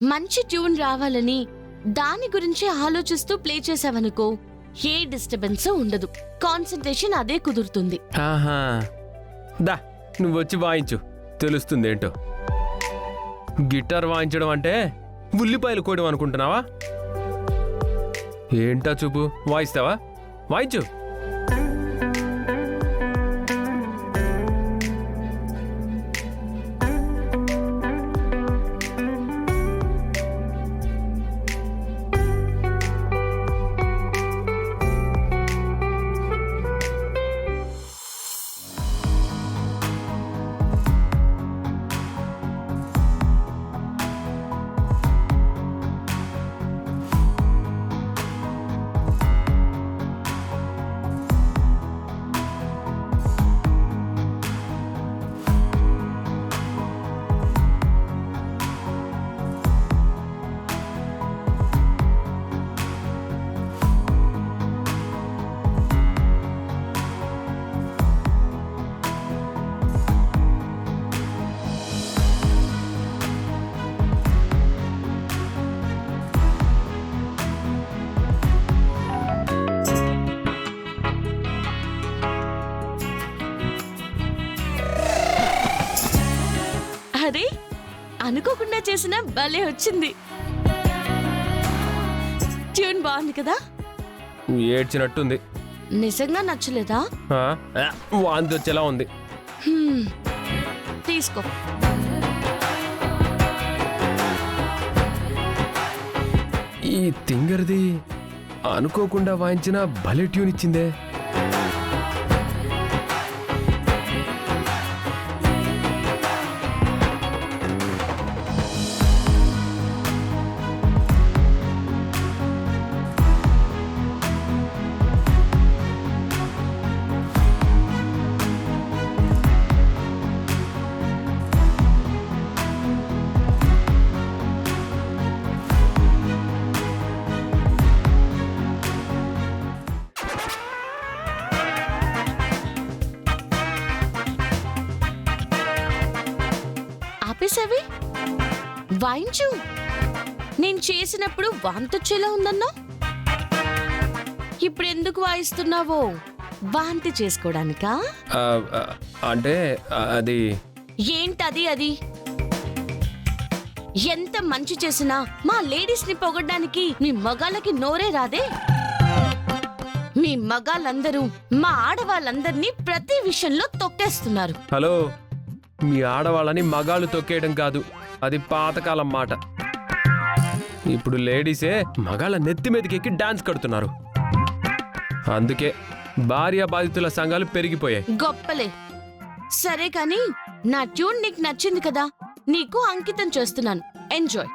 మంచి ట్యూన్ రావాలని దాని గురించి ఆలోచిస్తూ ప్లే చేసావనుకో ఏ డిస్టర్బెన్స్ ఉండదు, కాన్సంట్రేషన్ అదే కుదురుతుంది. ఆహా, దా నువ్వు వచ్చి వాయించు, తెలుస్తుంది ఏంటో. గిటార్ వాయించడం అంటే ఉల్లిపాయలు కోయడం అనుకుంటున్నావా? ఏంటా చూపు, వాయిస్తావా? వాయించు. అరే, అనుకోకుండా చేసిన భలే వచ్చింది. ట్యూన్ బాగుంది కదా? ఏడ్చినట్టుంది. నిజంగా నచ్చలేదా? వాంతి వచ్చేలా ఉంది. తీసుకో. ఈ తింగర్ది అనుకోకుండా వాయించిన భలే ట్యూన్ ఇచ్చిందే. ఆపేసావి, వాయించు. నేను చేసినప్పుడు వాంతొచ్చేలా ఉందన్నా, ఇప్పుడు ఎందుకు వాయిస్తున్నావో? వాంతి చేసుకోవడానికా? అంటే అది ఏంటది? అది ఎంత మంచి చేసినా మా లేడీస్ ని పొగడ్డానికి మీ మగాళ్ళకి నోరే రాదే? మీ మగాళ్ళందరూ మా ఆడవాళ్ళందరినీ ప్రతి విషయంలో తొక్కేస్తున్నారు. హలో, మీ ఆడవాళ్ళని మగాళ్ళు తొక్కేయడం కాదు, అది పాతకాలం మాట. ఇప్పుడు లేడీసే మగాళ్ళ నెత్తి మీదకి ఎక్కి డాన్స్ కడుతున్నారు. అందుకే భార్య బాధితుల సంఘాలు పెరిగిపోయాయి. గొప్పలే. సరే కానీ నా ట్యూన్ నీకు నచ్చింది కదా, నీకు అంకితం చేస్తున్నాను. ఎంజాయ్.